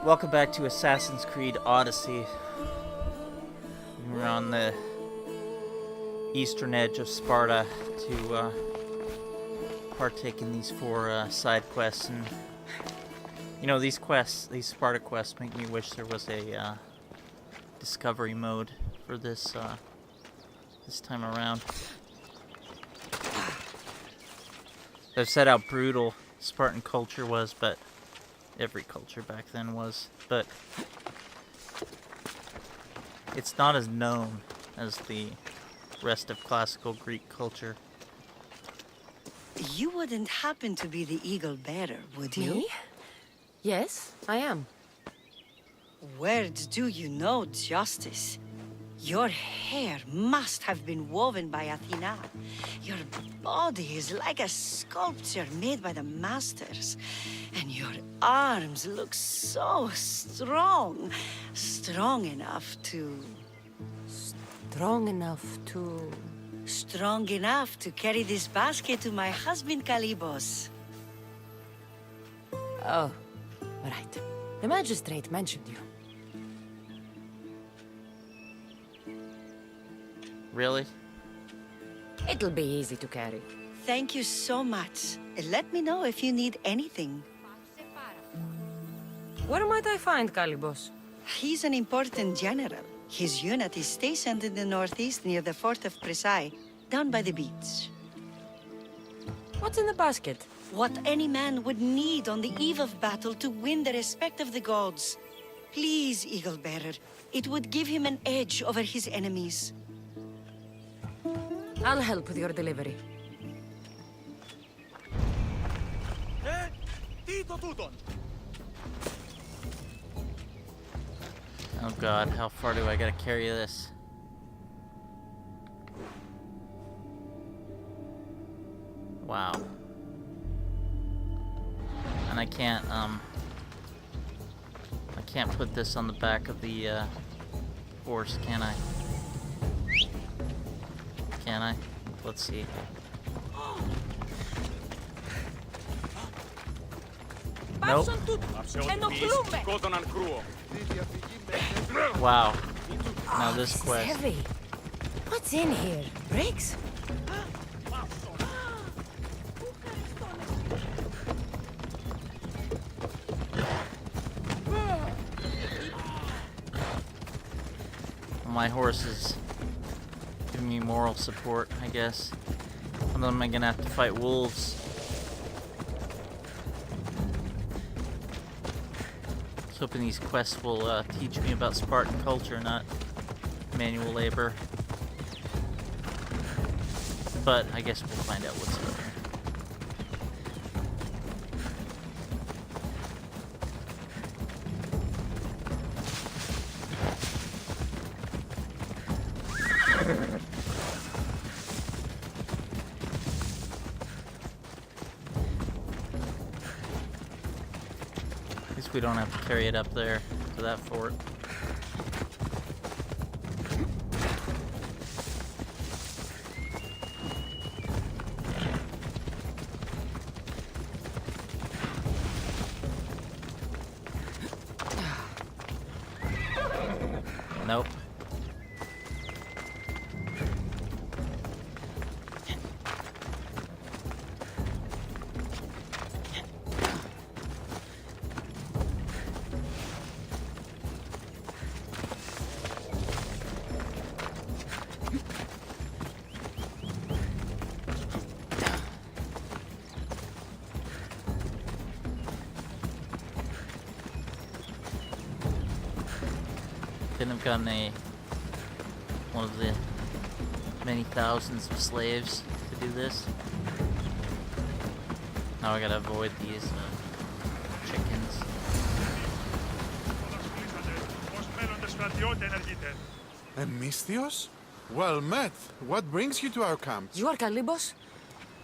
Welcome back to Assassin's Creed Odyssey. We're on the eastern edge of Sparta to partake in these 4 side quests, and you know, these Sparta quests make me wish there was a discovery mode for this this time around. I've said how brutal Spartan culture was, but every culture back then was, but it's not as known as the rest of classical Greek culture. You wouldn't happen to be the eagle bearer, would you? Me? Yes, I am. Words do you know justice. Your hair must have been woven by Athena. Your body is like a sculpture made by the masters. And your arms look so strong. Strong enough to... Strong enough to... Strong enough to carry this basket to my husband Kalibos. Oh, right. The magistrate mentioned you. Really? It'll be easy to carry. Thank you so much. Let me know if you need anything. Where might I find Kalibos? He's an important general. His unit is stationed in the northeast near the fort of Presai, down by the beach. What's in the basket? What any man would need on the eve of battle to win the respect of the gods. Please, Eagle Bearer. It would give him an edge over his enemies. I'll help with your delivery. Oh god, how far do I gotta carry this? Wow. And I can't put this on the back of the horse, can I? Can I? Let's see. Nope. Wow. Now this This is quest. heavy. What's in here? Bricks? My horse is giving me moral support, I guess. And then I'm gonna have to fight wolves. I was hoping these quests will teach me about Spartan culture, not manual labor. But I guess we'll find out what's in there. We don't have to carry it up there to that fort. Nope. Couldn't have gotten one of the many thousands of slaves to do this. Now I gotta avoid these chickens. Misthios? Well met. What brings you to our camp? You are Kalibos?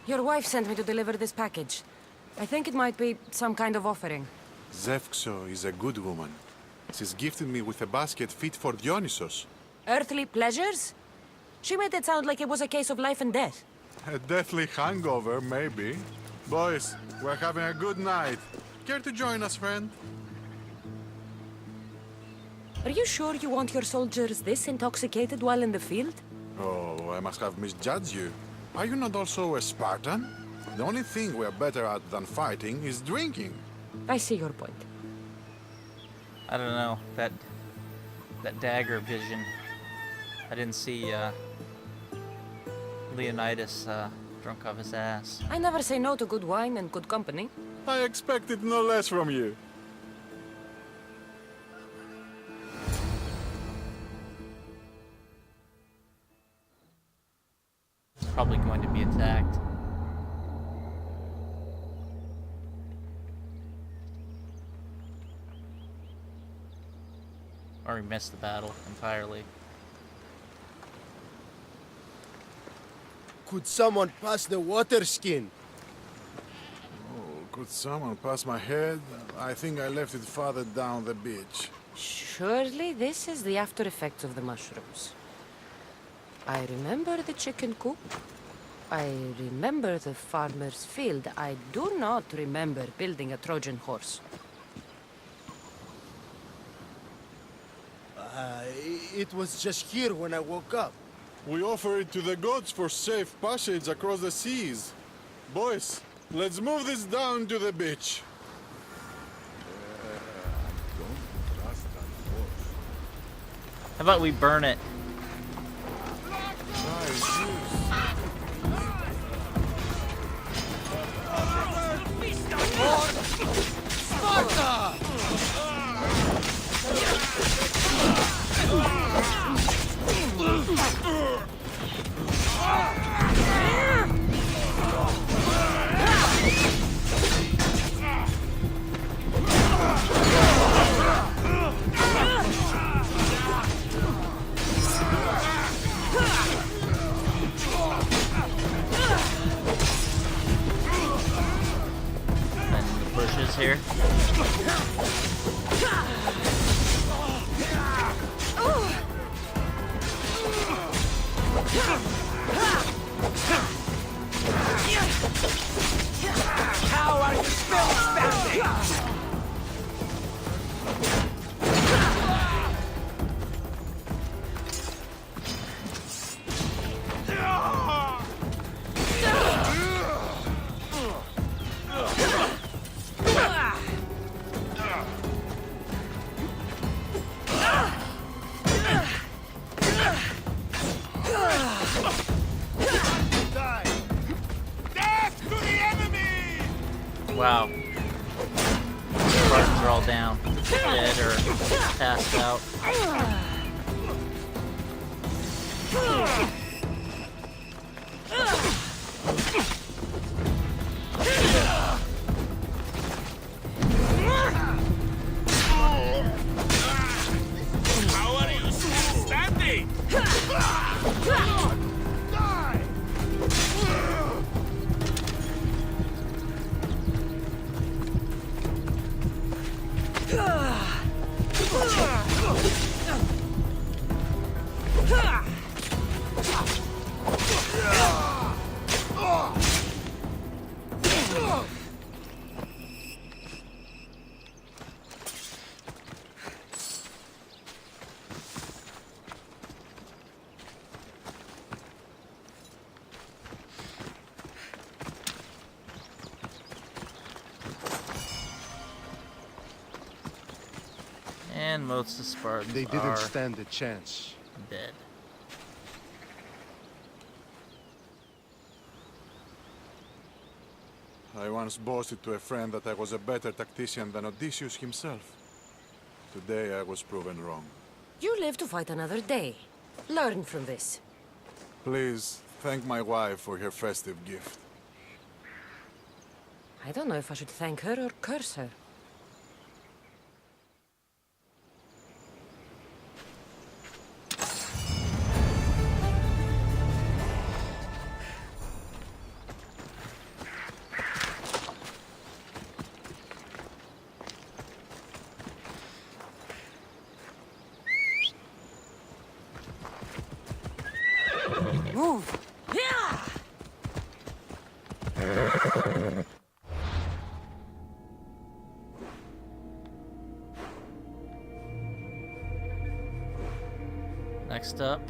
Your wife sent me to deliver this package. I think it might be some kind of offering. Zevxo is a good woman. She's gifted me with a basket fit for Dionysos. Earthly pleasures? She made it sound like it was a case of life and death. A deathly hangover, maybe. Boys, we're having a good night. Care to join us, friend? Are you sure you want your soldiers this intoxicated while in the field? Oh, I must have misjudged you. Are you not also a Spartan? The only thing we're better at than fighting is drinking. I see your point. I don't know, that dagger vision. I didn't see Leonidas drunk off his ass. I never say no to good wine and good company. I expected no less from you. Probably going to be attacked. Or he missed the battle entirely. Could someone pass the water skin? Oh, could someone pass my head? I think I left it farther down the beach. Surely this is the after effects of the mushrooms. I remember the chicken coop. I remember the farmer's field. I do not remember building a Trojan horse. It was just here when I woke up. We offer it to the gods for safe passage across the seas. Boys, let's move this down to the beach. How about we burn it? Sparta! And the bushes here. How are you still standing? Wow. Spartans are all down. Dead or passed out. How are you still standing? And most of the Spartans They didn't are stand a chance. dead. I once boasted to a friend that I was a better tactician than Odysseus himself. Today I was proven wrong. You live to fight another day. Learn from this. Please, thank my wife for her festive gift. I don't know if I should thank her or curse her. Move! Yeah! Next up.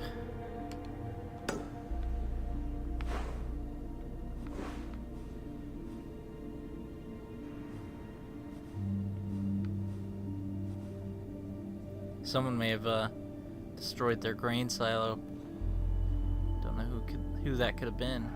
Someone may have destroyed their grain silo. Don't know who that could have been.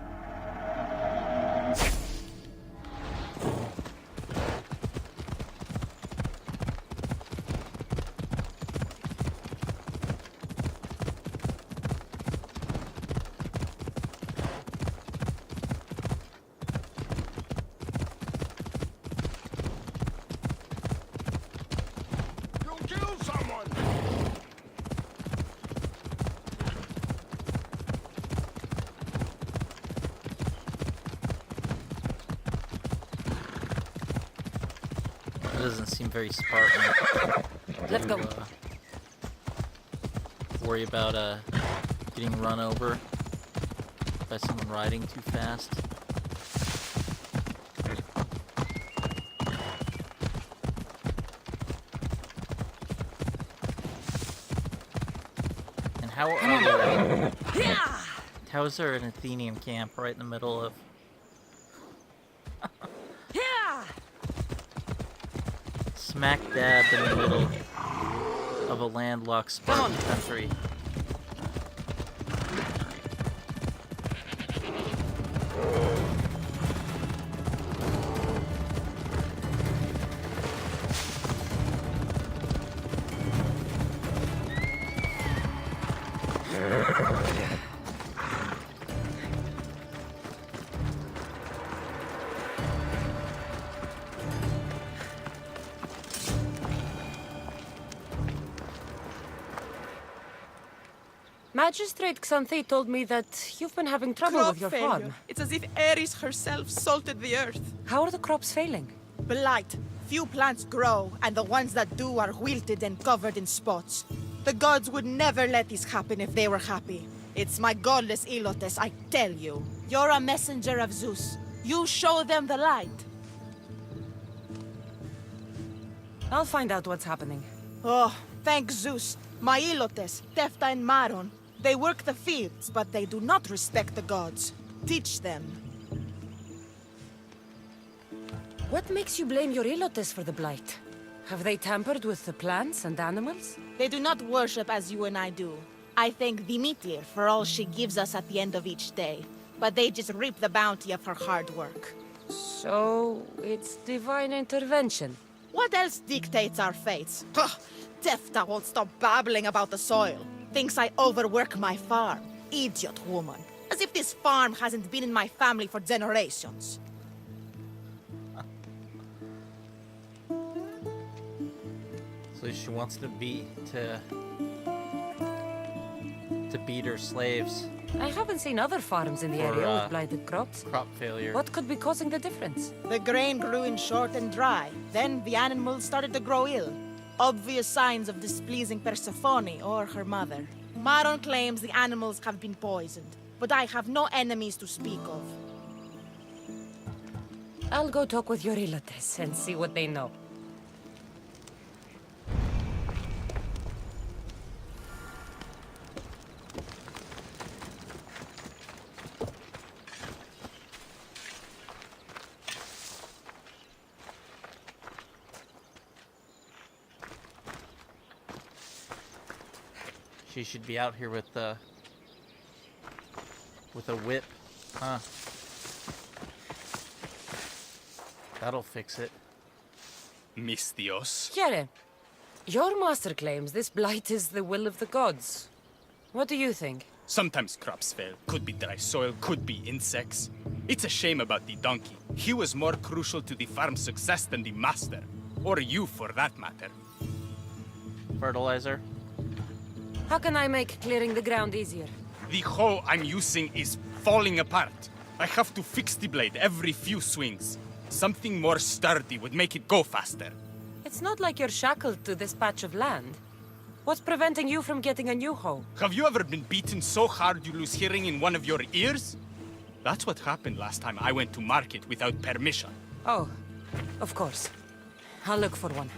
Doesn't seem very Spartan. Let's go. Worry about getting run over by someone riding too fast. And how is there an Athenian camp right in the middle of? Smack dab in the middle of a landlocked Spartan country. Magistrate Xanthe told me that you've been having trouble Crop with your failure. farm. It's as if Ares herself salted the earth. How are the crops failing? Blight. Few plants grow, and the ones that do are wilted and covered in spots. The gods would never let this happen if they were happy. It's my godless Ilotes, I tell you. You're a messenger of Zeus. You show them the light. I'll find out what's happening. Oh, thank Zeus. My Ilotes, Tefta and Maron. They work the fields, but they do not respect the gods. Teach them. What makes you blame your Ilotes for the blight? Have they tampered with the plants and animals? They do not worship as you and I do. I thank Demeter for all she gives us at the end of each day. But they just reap the bounty of her hard work. So, it's divine intervention. What else dictates our fates? Ugh, Tefta won't stop babbling about the soil. Thinks I overwork my farm. Idiot woman. As if this farm hasn't been in my family for generations. So she wants to beat her slaves. I haven't seen other farms in the area with blighted crops. Crop failure. What could be causing the difference? The grain grew in short and dry. Then the animals started to grow ill. Obvious signs of displeasing Persephone or her mother. Maron claims the animals have been poisoned, but I have no enemies to speak of. I'll go talk with your Ilotes and see what they know. She should be out here with a whip, huh? That'll fix it. Mistios. Chiare, your master claims this blight is the will of the gods. What do you think? Sometimes crops fail. Could be dry soil, could be insects. It's a shame about the donkey. He was more crucial to the farm's success than the master. Or you, for that matter. Fertilizer. How can I make clearing the ground easier? The hoe I'm using is falling apart. I have to fix the blade every few swings. Something more sturdy would make it go faster. It's not like you're shackled to this patch of land. What's preventing you from getting a new hoe? Have you ever been beaten so hard you lose hearing in one of your ears? That's what happened last time I went to market without permission. Oh, of course. I'll look for one.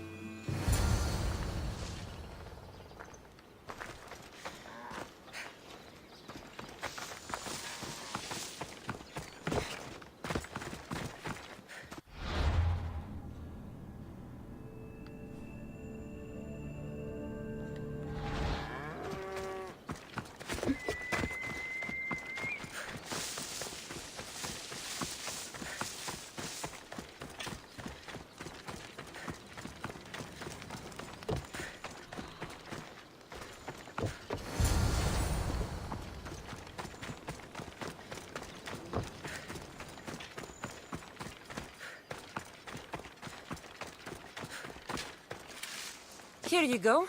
Here you go.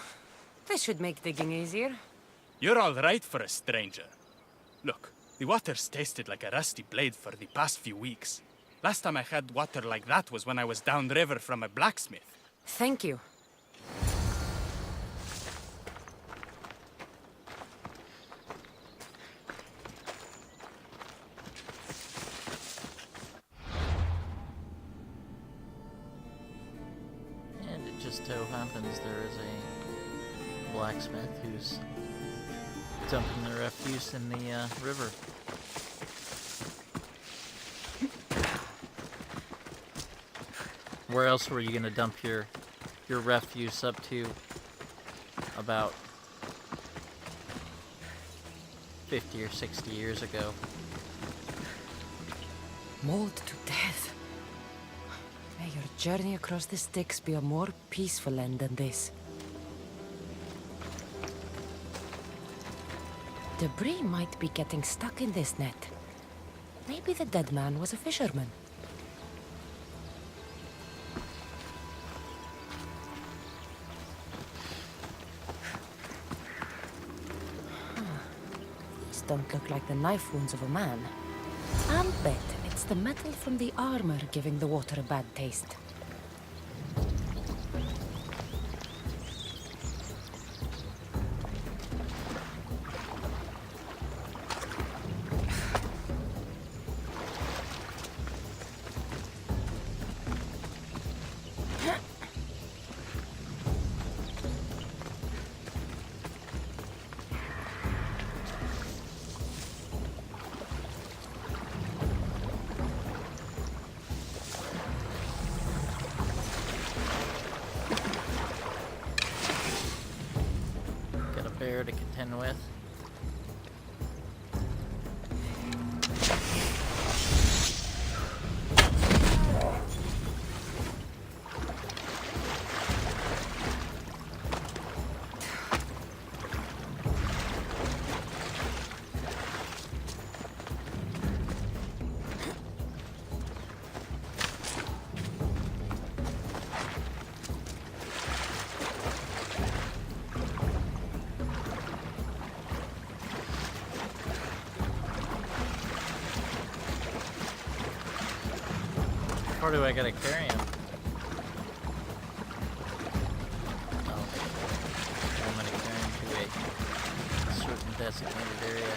This should make digging easier. You're all right for a stranger. Look, the water's tasted like a rusty blade for the past few weeks. Last time I had water like that was when I was downriver from a blacksmith. Thank you. And it just so happens there is a blacksmith who's dumping the refuse in the river. Where else were you gonna dump your refuse up to about 50 or 60 years ago? Mauled to death. May your journey across the Styx be a more peaceful end than this. Debris might be getting stuck in this net. Maybe the dead man was a fisherman. These don't look like the knife wounds of a man. I'll bet it's the metal from the armor giving the water a bad taste. Bear to contend with. Or do I gotta carry him? Oh, I'm gonna carry him to a certain designated area.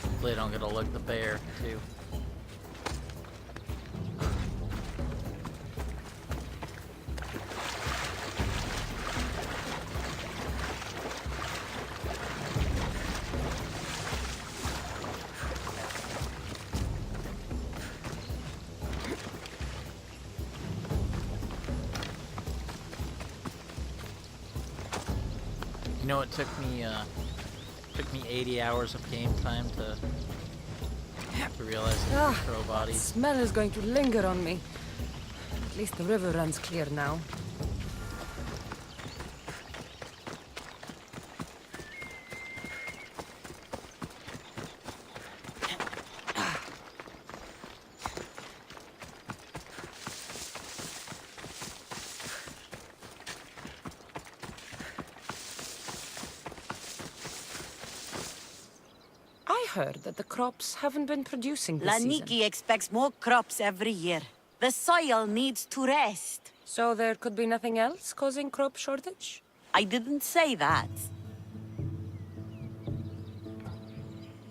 Hopefully I don't get to lug the bear, too. You know, it took me 80 hours of game time to realize I could throw The bodies. smell is going to linger on me. At least the river runs clear now. I heard that the crops haven't been producing this season. Laniki expects more crops every year. The soil needs to rest. So there could be nothing else causing crop shortage? I didn't say that.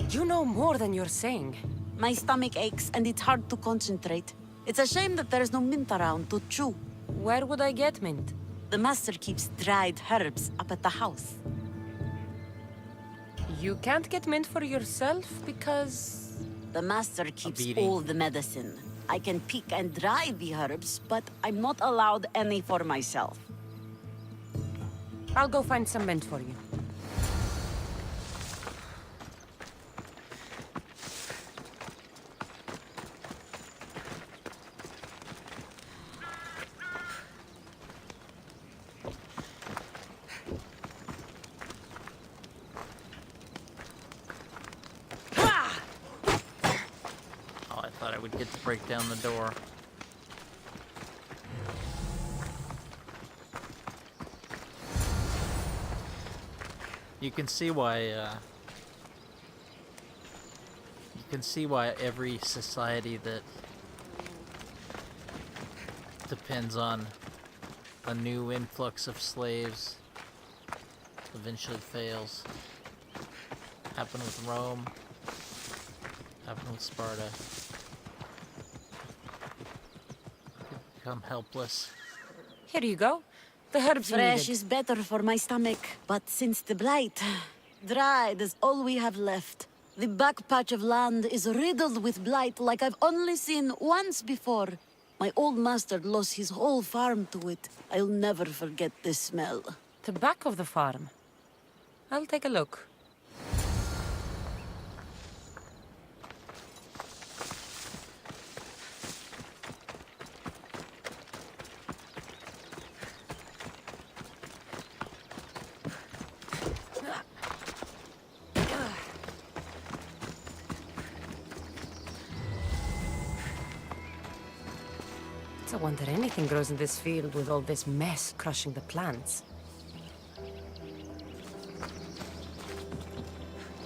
You know more than you're saying. My stomach aches and it's hard to concentrate. It's a shame that there's no mint around to chew. Where would I get mint? The master keeps dried herbs up at the house. You can't get mint for yourself because... The master keeps beating. all the medicine. I can pick and dry the herbs, but I'm not allowed any for myself. I'll go find some mint for you. get to break down the door. You can see why every society that depends on a new influx of slaves eventually fails. Happened with Rome. Happened with Sparta. Become helpless. Here you go. The herbs you Fresh needed. is better for my stomach, but since the blight, dried is all we have left. The back patch of land is riddled with blight like I've only seen once before. My old master lost his whole farm to it. I'll never forget this smell. The back of the farm. I'll take a look. It's a wonder anything grows in this field with all this mess crushing the plants.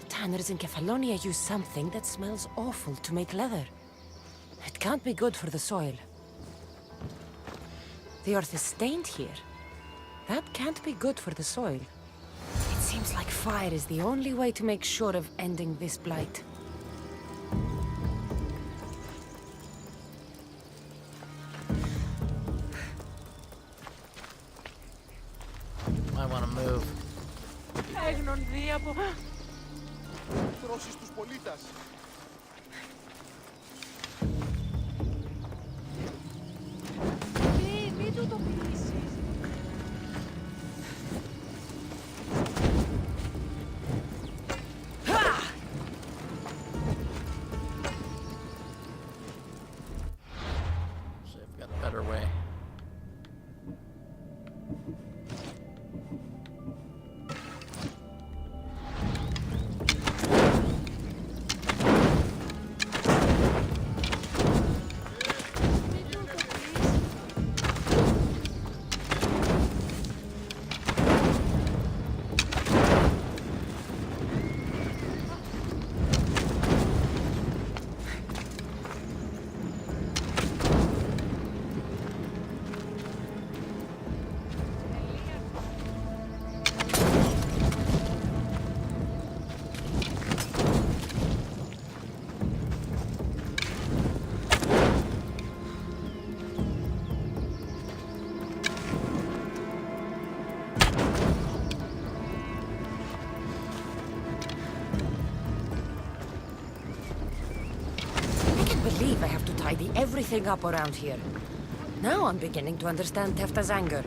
Tanners in Kefalonia use something that smells awful to make leather. It can't be good for the soil. The earth is stained here. That can't be good for the soil. It seems like fire is the only way to make sure of ending this blight. I want to move. Τρώσεις τους πολίτας. Μην του το πείσεις. See, I've got a better way. I have to tidy everything up around here. Now I'm beginning to understand Tefta's anger.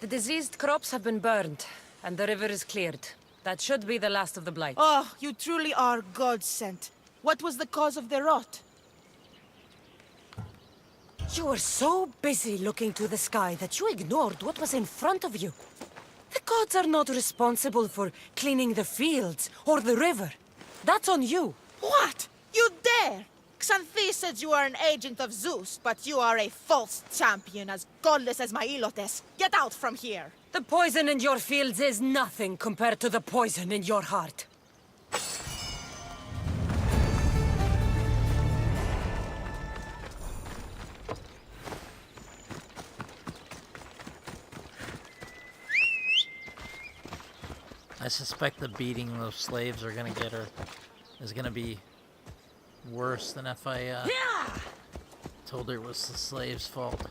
The diseased crops have been burned, and the river is cleared. That should be the last of the blight. Oh, you truly are God-sent. What was the cause of the rot? You were so busy looking to the sky that you ignored what was in front of you. The gods are not responsible for cleaning the fields or the river. That's on you. What? You dare? Xanthi said you are an agent of Zeus, but you are a false champion as godless as my Ilotes. Get out from here! The poison in your fields is nothing compared to the poison in your heart. I suspect the beating those slaves are gonna get her is gonna be worse than if I told her it was the slaves' fault.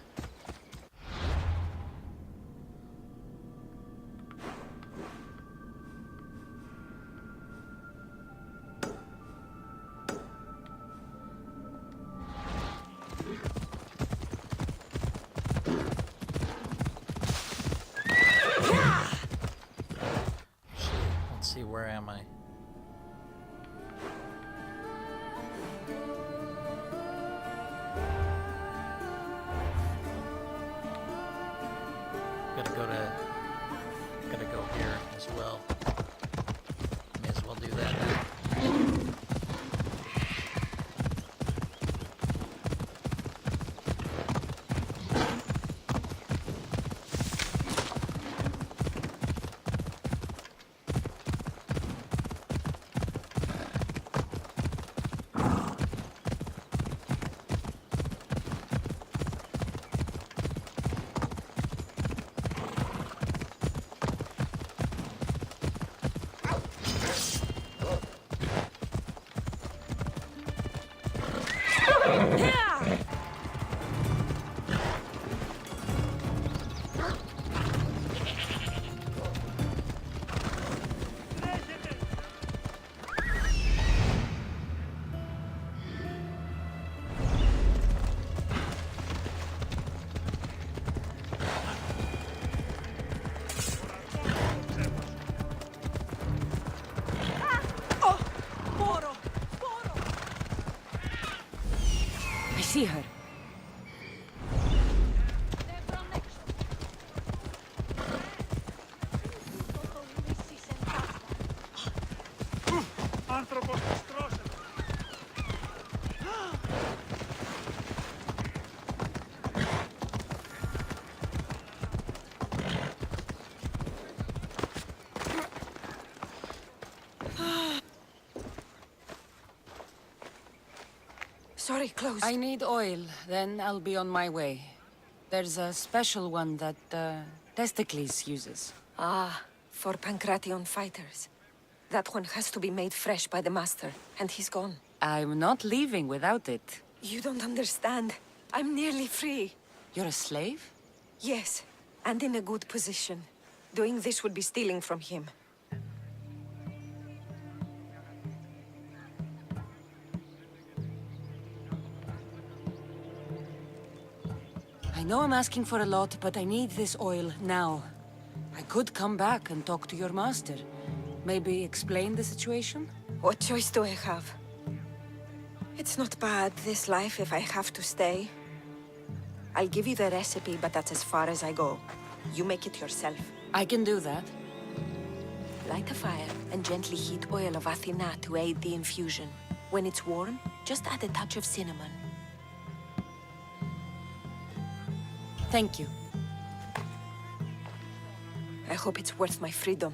Let's see, where am I? Gotta go to see her. Sorry, close. I need oil, then I'll be on my way. There's a special one that, Testicles uses. Ah, for Pancration fighters. That one has to be made fresh by the master, and he's gone. I'm not leaving without it. You don't understand. I'm nearly free. You're a slave? Yes, and in a good position. Doing this would be stealing from him. I know I'm asking for a lot, but I need this oil now. I could come back and talk to your master. Maybe explain the situation? What choice do I have? It's not bad, this life, if I have to stay. I'll give you the recipe, but that's as far as I go. You make it yourself. I can do that. Light a fire and gently heat oil of Athena to aid the infusion. When it's warm, just add a touch of cinnamon. Thank you. I hope it's worth my freedom.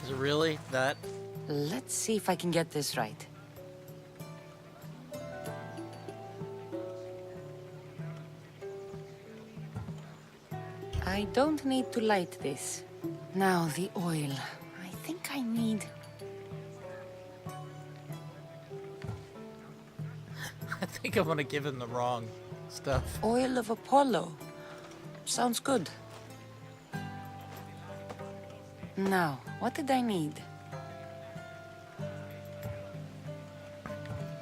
Is it really that? Let's see if I can get this right. I don't need to light this. Now the oil. I think I need... I think I'm gonna give him the wrong stuff. Oil of Apollo. Sounds good. Now, what did I need?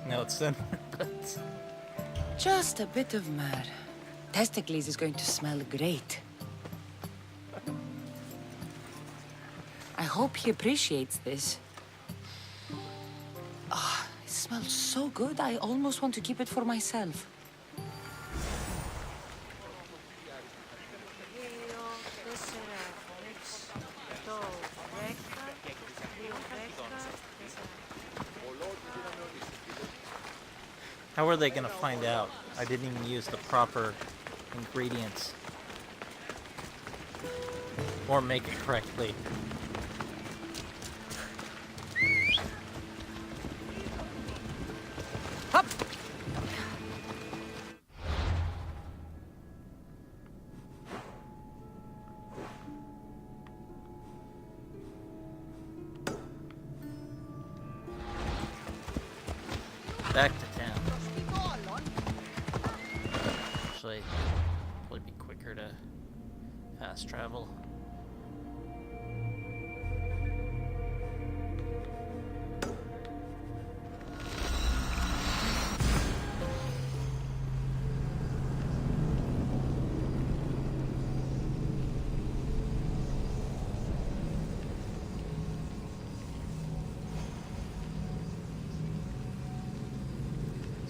No, it's then. Just a bit of myrrh. Testicles is going to smell great. I hope he appreciates this. Ah, it smells so good, I almost want to keep it for myself. How are they gonna find out? I didn't even use the proper ingredients. Or make it correctly. Up! Back to town. Actually, probably be quicker to fast travel.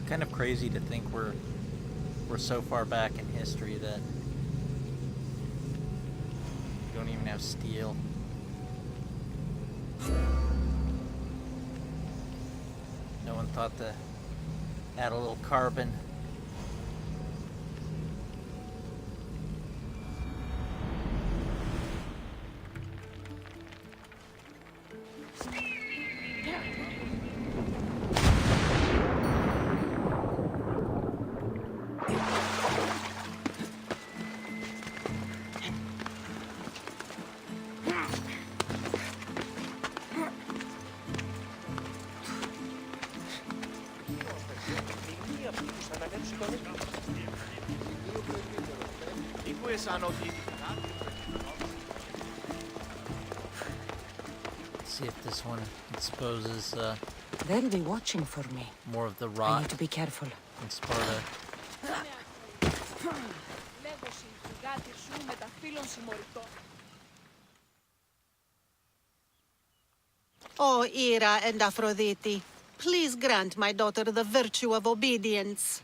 Kind of crazy to think we're so far back in history that we don't even have steel. No one thought to add a little carbon. Let's see if this one exposes They'll be watching for me. more of the I rot need to be careful. in Sparta. Oh, Ira and Aphrodite, please grant my daughter the virtue of obedience.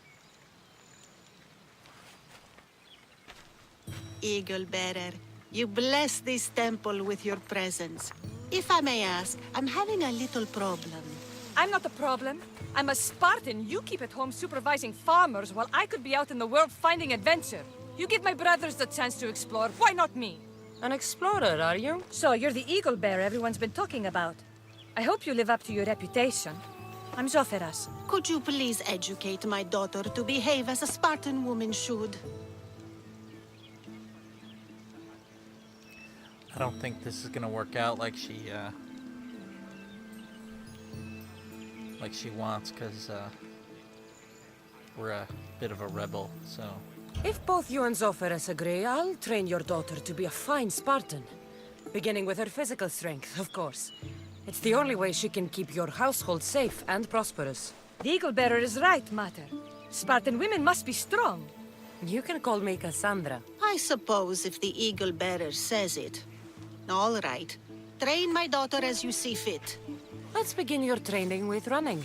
Eagle Bearer, you bless this temple with your presence. If I may ask, I'm having a little problem. I'm not the problem. I'm a Spartan. You keep at home supervising farmers while I could be out in the world finding adventure. You give my brothers the chance to explore. Why not me? An explorer, are you? So you're the eagle bearer everyone's been talking about. I hope you live up to your reputation. I'm Zoferas. Could you please educate my daughter to behave as a Spartan woman should? I don't think this is gonna work out like she wants, because we're a bit of a rebel, so... If both you and Zoferas agree, I'll train your daughter to be a fine Spartan. Beginning with her physical strength, of course. It's the only way she can keep your household safe and prosperous. The eagle bearer is right, Mater. Spartan women must be strong. You can call me Kassandra. I suppose if the Eagle Bearer says it. All right. Train my daughter as you see fit. Let's begin your training with running.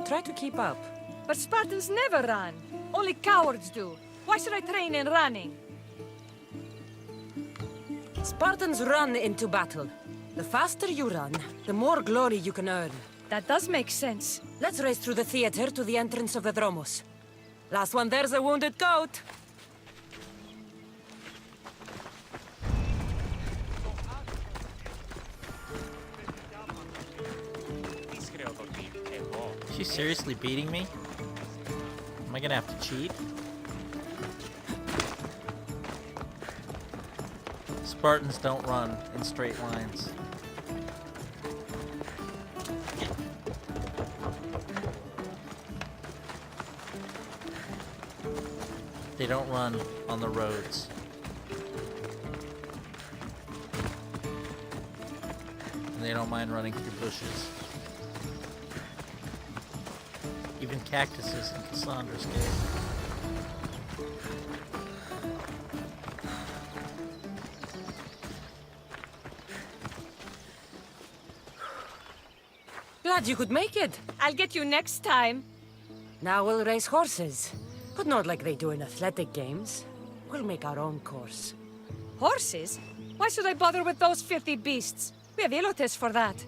Try to keep up. But Spartans never run. Only cowards do. Why should I train in running? Spartans run into battle. The faster you run, the more glory you can earn. That does make sense. Let's race through the theater to the entrance of the Dromos. Last one there's a wounded goat. Is she seriously beating me? Am I gonna have to cheat? Spartans don't run in straight lines. They don't run on the roads. And they don't mind running through bushes. Even cactuses in Kassandra's case. Glad you could make it. I'll get you next time. Now we'll race horses. But not like they do in athletic games. We'll make our own course. Horses? Why should I bother with those filthy beasts? We have Elotes for that.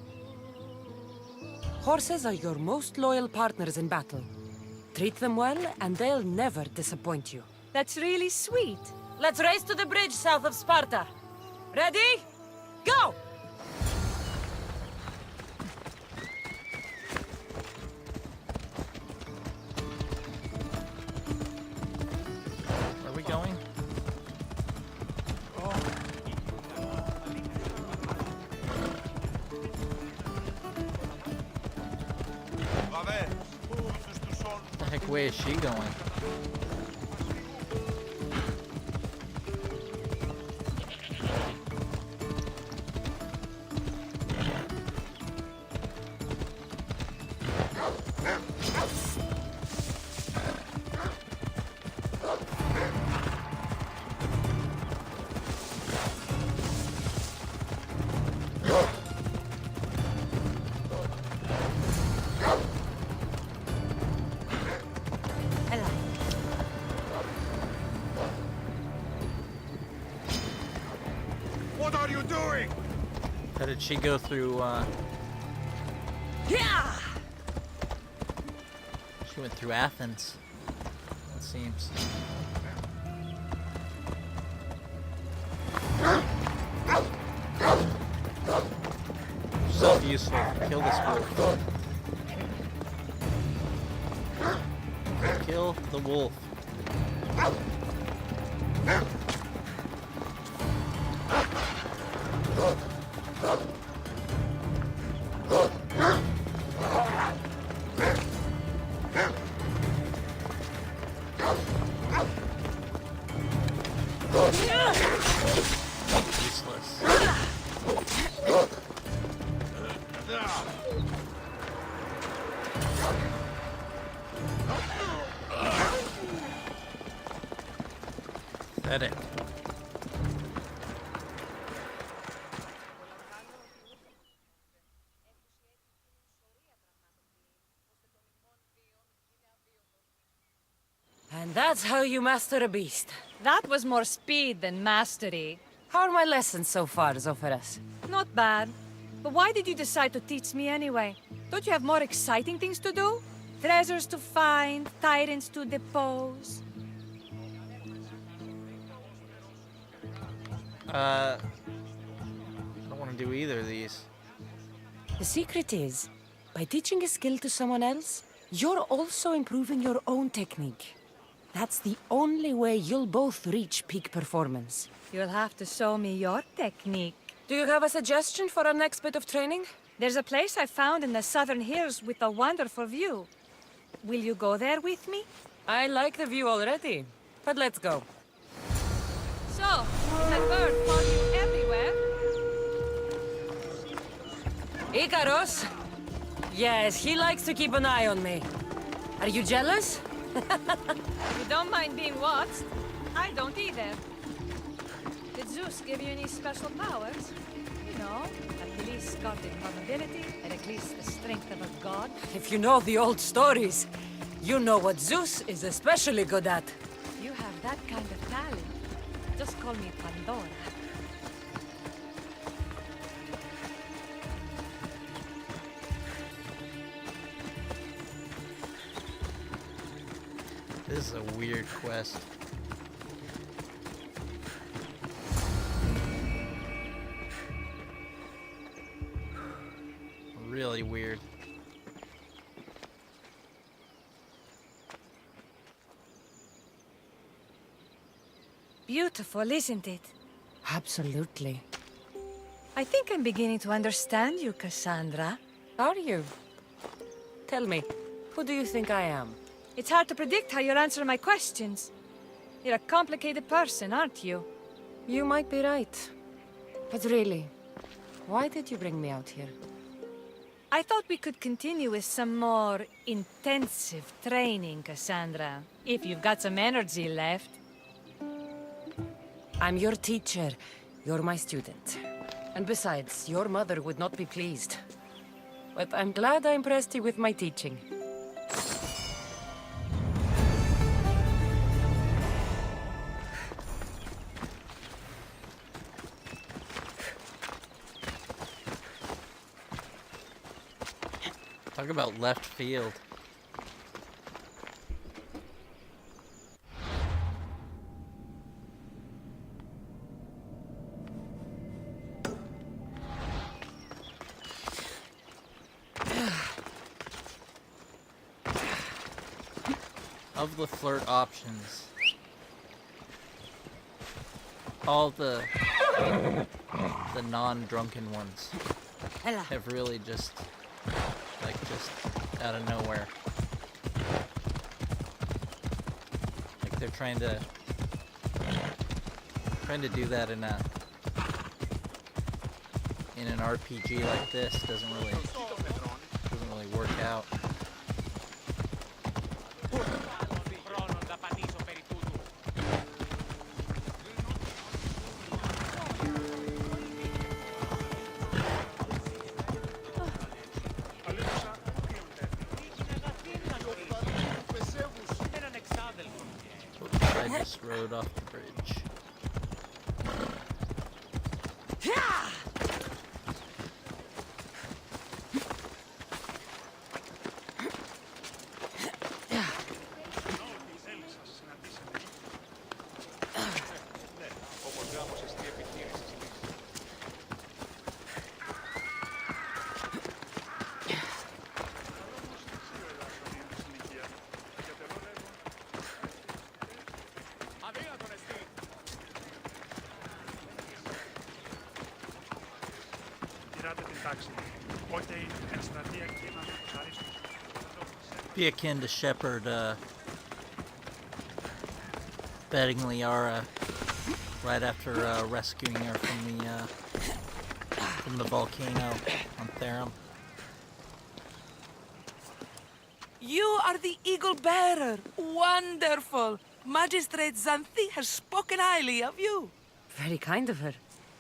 Horses are your most loyal partners in battle. Treat them well, and they'll never disappoint you. That's really sweet. Let's race to the bridge south of Sparta. Ready? Go! Where are we going? The heck way is she going? What are you doing? How did she go through, Yeah! She went through Athens, it seems. So useful. Kill this wolf. Kill the wolf. Useless. Pathetic. And that's how you master a beast. That was more speed than mastery. How are my lessons so far, Zoferas? Not bad. But why did you decide to teach me anyway? Don't you have more exciting things to do? Treasures to find, tyrants to depose. I don't want to do either of these. The secret is, by teaching a skill to someone else, you're also improving your own technique. That's the only way you'll both reach peak performance. You'll have to show me your technique. Do you have a suggestion for our next bit of training? There's a place I found in the southern hills with a wonderful view. Will you go there with me? I like the view already, but let's go. So, that bird follow you everywhere? Ikaros? Yes, he likes to keep an eye on me. Are you jealous? You don't mind being watched? I don't either. Did Zeus give you any special powers? You know, at least guarded vulnerability, and at least the strength of a god? If you know the old stories, you know what Zeus is especially good at. You have that kind of talent. Just call me Pandora. This is a weird quest. Really weird. Beautiful, isn't it? Absolutely. I think I'm beginning to understand you, Kassandra. Are you? Tell me, who do you think I am? It's hard to predict how you'll answer my questions. You're a complicated person, aren't you? You might be right. But really, why did you bring me out here? I thought we could continue with some more intensive training, Kassandra. If you've got some energy left. I'm your teacher. You're my student. And besides, your mother would not be pleased. But I'm glad I impressed you with my teaching. Talk about left field. Of the flirt options, all the non-drunken ones have really just out of nowhere. Like they're trying to do that in an RPG like this doesn't really work out. I just rode off the bridge. Be akin to Shepard betting Liara right after rescuing her from the volcano on Therum. You are the Eagle Bearer. Wonderful. Magistrate Xanthi has spoken highly of you. Very kind of her.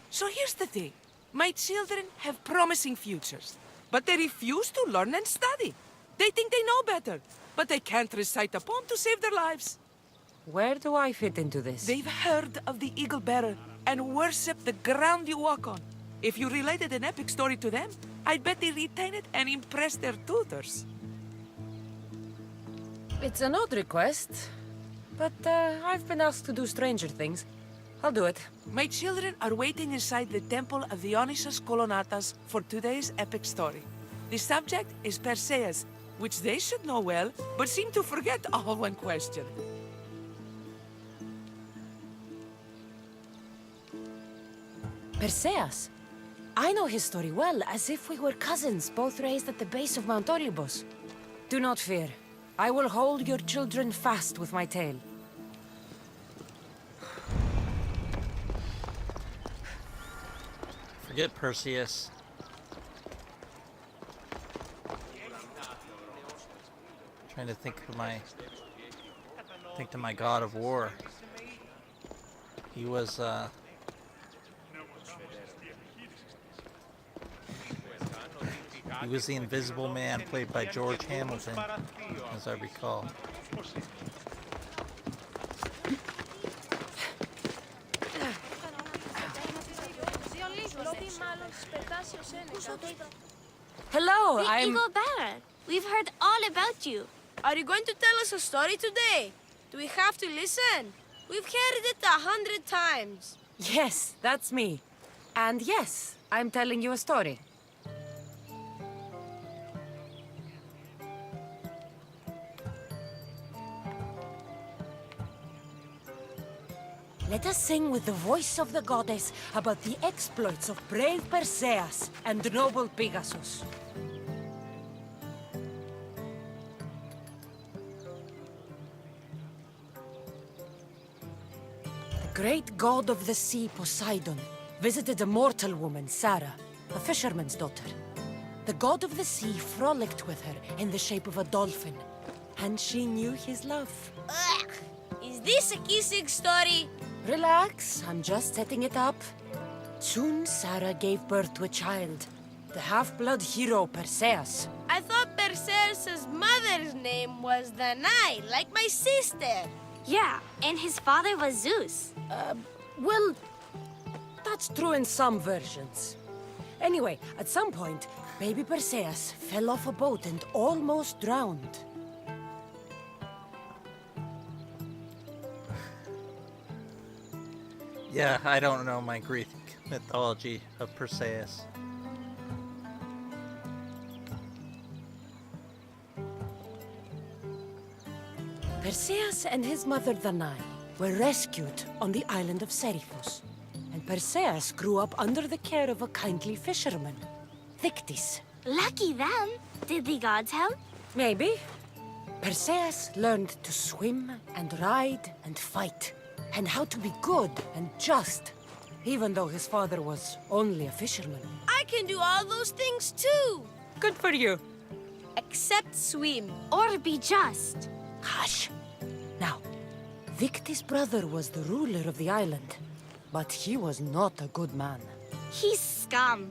So here's the thing. My children have promising futures, but they refuse to learn and study. They think they know better, but they can't recite a poem to save their lives. Where do I fit into this? They've heard of the Eagle Bearer and worship the ground you walk on. If you related an epic story to them, I'd bet they retain it and impress their tutors. It's an odd request, but I've been asked to do stranger things. I'll do it. My children are waiting inside the Temple of Dionysus Colonatas for today's epic story. The subject is Perseus, which they should know well, but seem to forget all when questioned. Perseus? I know his story well, as if we were cousins, both raised at the base of Mount Olympus. Do not fear. I will hold your children fast with my tail. Forget Perseus. Trying to think of my god of war. He was the Invisible Man, played by George Hamilton, as I recall. Hello, The Eagle Bearer. We've heard all about you. Are you going to tell us a story today? Do we have to listen? We've heard it 100 times. Yes, that's me. And yes, I'm telling you a story. Let us sing with the voice of the goddess about the exploits of brave Perseus and noble Pegasus. The great god of the sea, Poseidon, visited a mortal woman, Sarah, a fisherman's daughter. The god of the sea frolicked with her in the shape of a dolphin, and she knew his love. Ugh. Is this a kissing story? Relax, I'm just setting it up. Soon, Sarah gave birth to a child, the half-blood hero Perseus. I thought Perseus' mother's name was Danae, like my sister. Yeah, and his father was Zeus. Well, that's true in some versions. Anyway, at some point, baby Perseus fell off a boat and almost drowned. Yeah, I don't know my Greek mythology of Perseus. Perseus and his mother Danae were rescued on the island of Seriphos, and Perseus grew up under the care of a kindly fisherman, Thictis. Lucky them. Did the gods help? Maybe. Perseus learned to swim and ride and fight, and how to be good and just, even though his father was only a fisherman. I can do all those things too. Good for you. Except swim. Or be just. Hush. Now, Victis' brother was the ruler of the island, but he was not a good man. He's scum.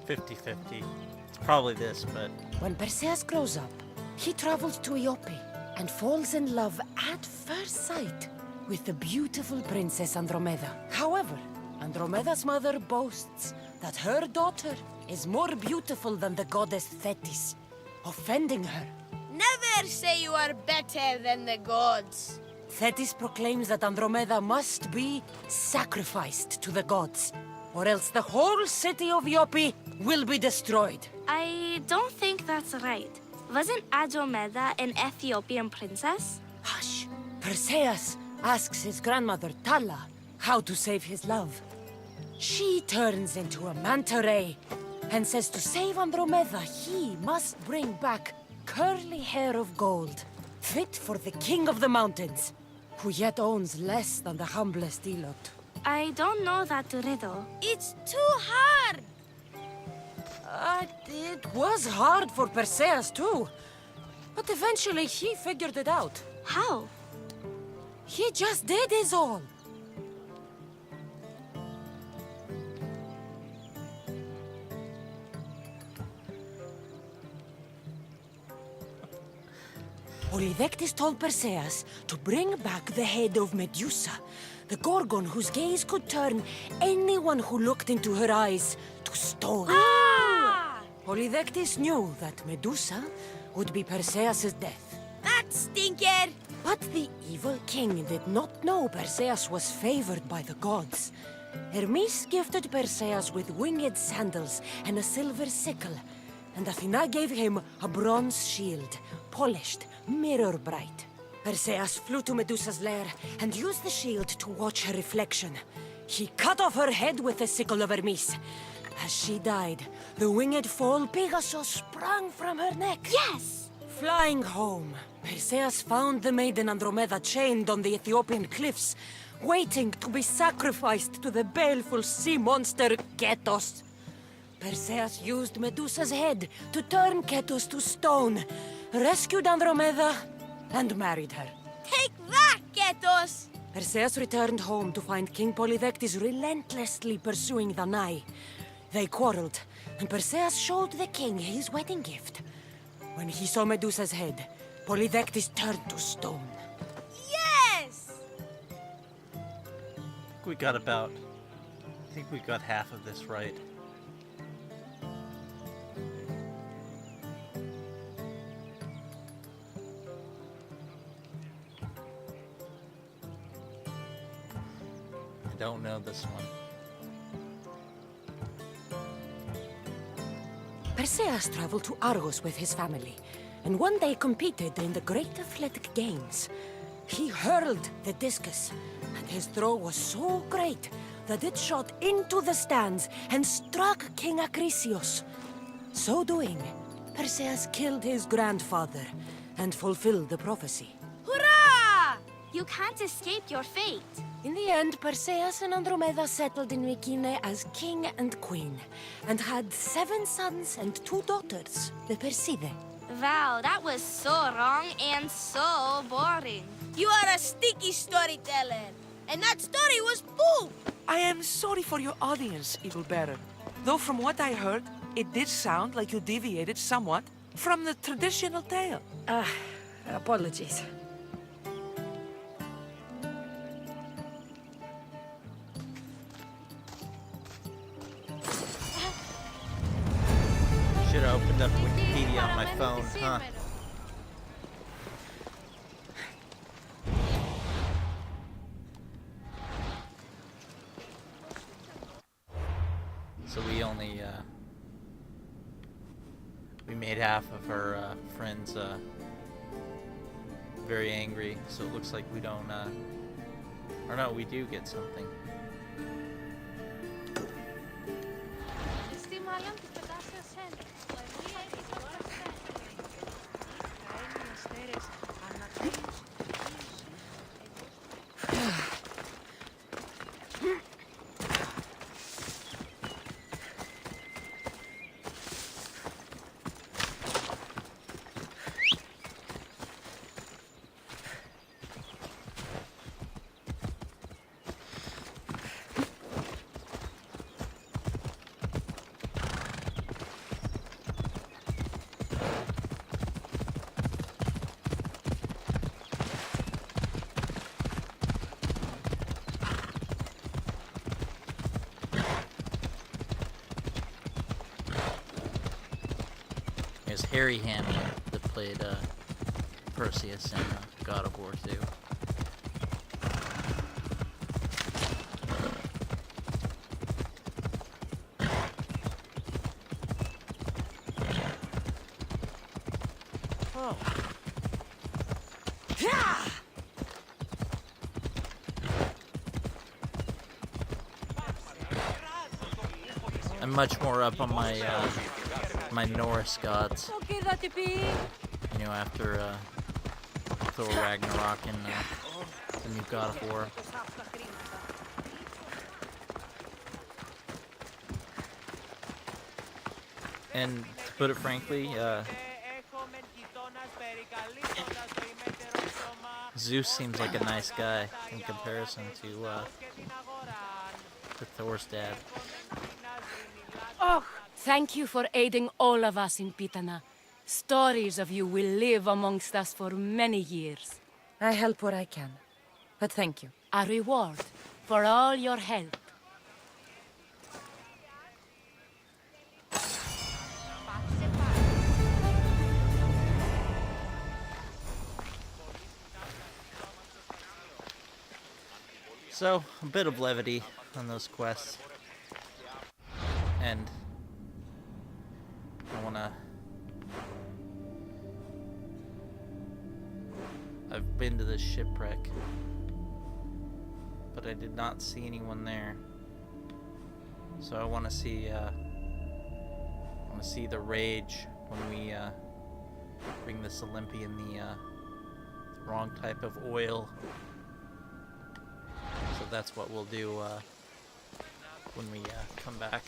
"50-50. It's probably this, but... When Perseus grows up, he travels to Iope and falls in love at first sight with the beautiful Princess Andromeda. However, Andromeda's mother boasts that her daughter is more beautiful than the goddess Thetis, offending her. Never say you are better than the gods. Thetis proclaims that Andromeda must be sacrificed to the gods, or else the whole city of Iope will be destroyed. I don't think that's right. Wasn't Andromeda an Ethiopian princess? Hush. Perseus asks his grandmother, Tala, how to save his love. She turns into a manta ray and says to save Andromeda, he must bring back curly hair of gold, fit for the king of the mountains, who yet owns less than the humblest Elot. I don't know that riddle. It's too hard. It was hard for Perseus too, but eventually he figured it out. How? He just did his all. Polydectes told Perseus to bring back the head of Medusa, the gorgon whose gaze could turn anyone who looked into her eyes to stone. Polydectes knew that Medusa would be Perseus' death. That stinker! But the evil king did not know Perseus was favored by the gods. Hermes gifted Perseus with winged sandals and a silver sickle, and Athena gave him a bronze shield, polished, mirror bright. Perseus flew to Medusa's lair and used the shield to watch her reflection. He cut off her head with the sickle of Hermes. As she died, the winged foal Pegasus sprang from her neck. Yes! Flying home, Perseus found the maiden Andromeda chained on the Ethiopian cliffs, waiting to be sacrificed to the baleful sea monster Ketos. Perseus used Medusa's head to turn Ketos to stone, rescued Andromeda, and married her. Take that, Ketos! Perseus returned home to find King Polydectes relentlessly pursuing the Nai. They quarreled, and Perseus showed the king his wedding gift. When he saw Medusa's head, Polydectes turned to stone. Yes! I think we got half of this right. I don't know this one. Perseus traveled to Argos with his family, and one day competed in the Great Athletic Games. He hurled the discus, and his throw was so great that it shot into the stands and struck King Acrisius. So doing, Perseus killed his grandfather and fulfilled the prophecy. Hurrah! You can't escape your fate. In the end, Perseus and Andromeda settled in Mycenae as king and queen, and had 7 sons and 2 daughters, the Perside. Wow, that was so wrong and so boring. You are a sticky storyteller, and that story was poop! I am sorry for your audience, Evil Bearer. Though from what I heard, it did sound like you deviated somewhat from the traditional tale. Apologies. Should have opened up Wikipedia on my phone, huh? So we only, we made half of her friends very angry, so it looks like we don't, or no, we do get something. Harry Hamlin that played Perseus in God of War 2. Oh. I'm much more up on my my Norse gods. You know, after Thor Ragnarok and the new God of War. And to put it frankly, Zeus seems like a nice guy in comparison to Thor's dad. Oh, thank you for aiding all of us in Pitana. Stories of you will live amongst us for many years. I help where I can. But thank you. A reward for all your help. So, a bit of levity on those quests. And I wanna... I've been to this shipwreck, but I did not see anyone there. So I want to see the rage when we bring this Olympian the wrong type of oil. So that's what we'll do when we come back.